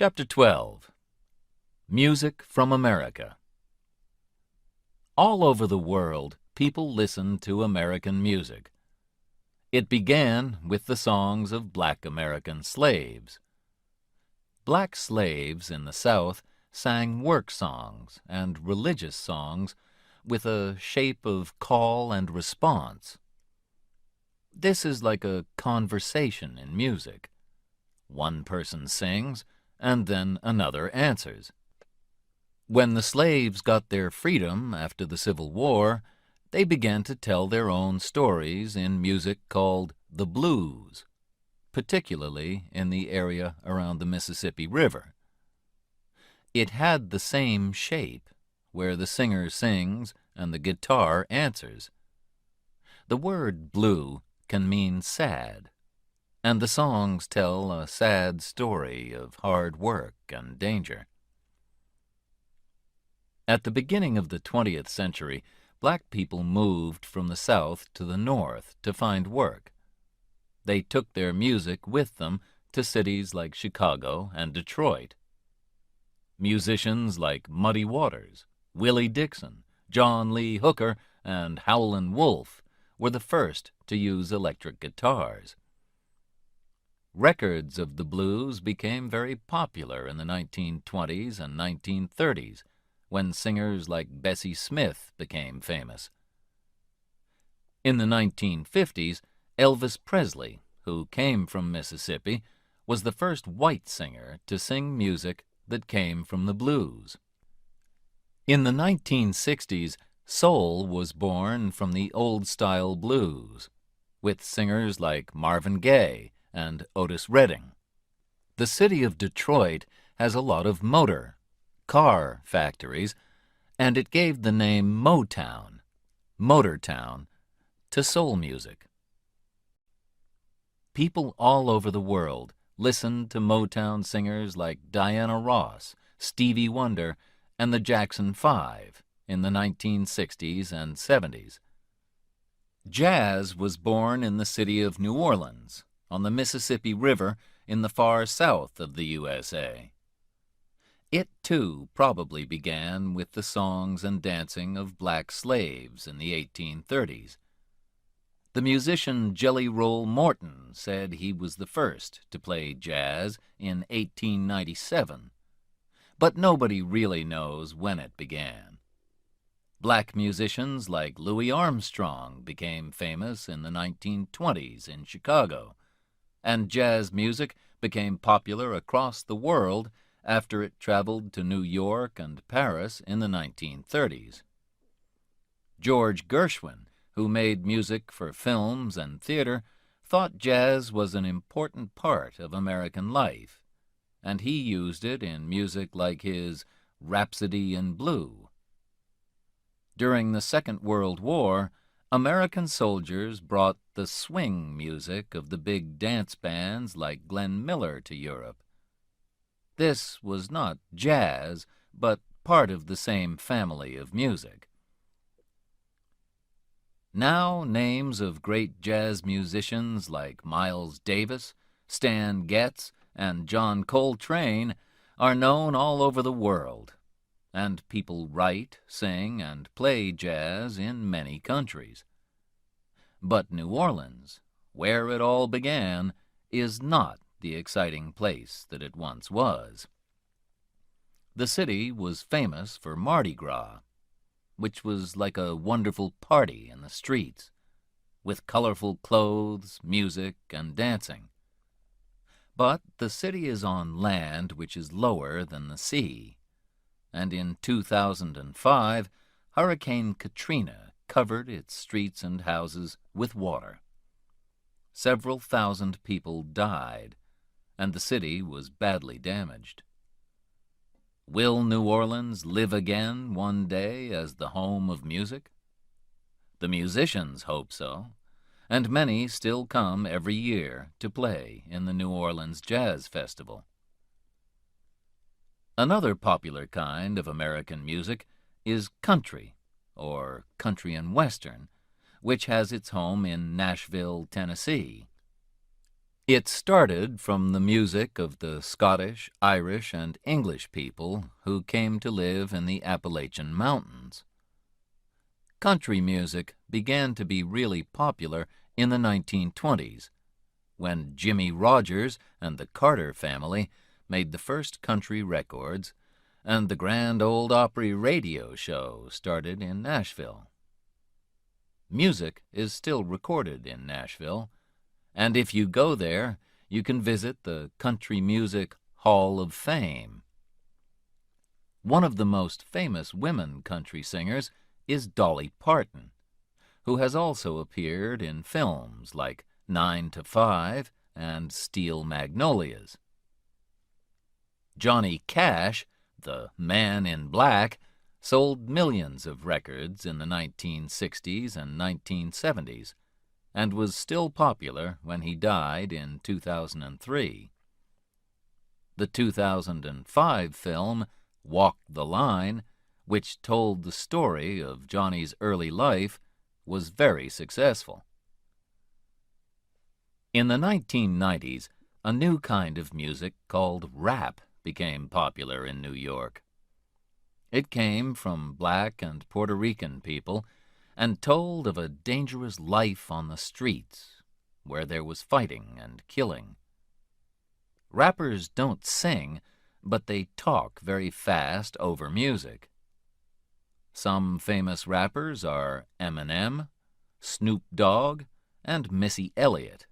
Chapter 12. Music from America. All over the world, people listen to American music. It began with the songs of black American slaves. Black slaves in the South sang work songs and religious songs with a shape of call and response. This is like a conversation in music. One person sings, and then another answers. When the slaves got their freedom after the Civil War, they began to tell their own stories in music called the blues, particularly in the area around the Mississippi River. It had the same shape, where the singer sings and the guitar answers. The word blue can mean sad, and the songs tell a sad story of hard work and danger. At the beginning of the 20th century, black people moved from the South to the North to find work. They took their music with them to cities like Chicago and Detroit. Musicians like Muddy Waters, Willie Dixon, John Lee Hooker, and Howlin' Wolf were the first to use electric guitars. Records of the blues became very popular in the 1920s and 1930s, when singers like Bessie Smith became famous. In the 1950s, Elvis Presley, who came from Mississippi, was the first white singer to sing music that came from the blues. In the 1960s, soul was born from the old-style blues, with singers like Marvin Gaye and Otis Redding. The city of Detroit has a lot of car factories, and it gave the name Motown, Motortown, to soul music. People all over the world listened to Motown singers like Diana Ross, Stevie Wonder, and the Jackson 5 in the 1960s and 70s. Jazz was born in the city of New Orleans, on the Mississippi River in the far south of the USA. It, too, probably began with the songs and dancing of black slaves in the 1830s. The musician Jelly Roll Morton said he was the first to play jazz in 1897, but nobody really knows when it began. Black musicians like Louis Armstrong became famous in the 1920s in Chicago, and jazz music became popular across the world after it traveled to New York and Paris in the 1930s. George Gershwin, who made music for films and theater, thought jazz was an important part of American life, and he used it in music like his Rhapsody in Blue. During the Second World War, American soldiers brought the swing music of the big dance bands like Glenn Miller to Europe. This was not jazz, but part of the same family of music. Now names of great jazz musicians like Miles Davis, Stan Getz, and John Coltrane are known all over the world, and people write, sing, and play jazz in many countries. But New Orleans, where it all began, is not the exciting place that it once was. The city was famous for Mardi Gras, which was like a wonderful party in the streets, with colorful clothes, music, and dancing. But the city is on land which is lower than the sea, and in 2005, Hurricane Katrina covered its streets and houses with water. Several thousand people died, and the city was badly damaged. Will New Orleans live again one day as the home of music? The musicians hope so, and many still come every year to play in the New Orleans Jazz Festival. Another popular kind of American music is country, or country and western, which has its home in Nashville, Tennessee. It started from the music of the Scottish, Irish, and English people who came to live in the Appalachian Mountains. Country music began to be really popular in the 1920s, when Jimmie Rodgers and the Carter family made the first country records, and the Grand Ole Opry radio show started in Nashville. Music is still recorded in Nashville, and if you go there, you can visit the Country Music Hall of Fame. One of the most famous women country singers is Dolly Parton, who has also appeared in films like 9 to 5 and Steel Magnolias. Johnny Cash, the Man in Black, sold millions of records in the 1960s and 1970s, and was still popular when he died in 2003. The 2005 film Walk the Line, which told the story of Johnny's early life, was very successful. In the 1990s, a new kind of music called rap became popular in New York. It came from black and Puerto Rican people and told of a dangerous life on the streets where there was fighting and killing. Rappers don't sing, but they talk very fast over music. Some famous rappers are Eminem, Snoop Dogg, and Missy Elliott.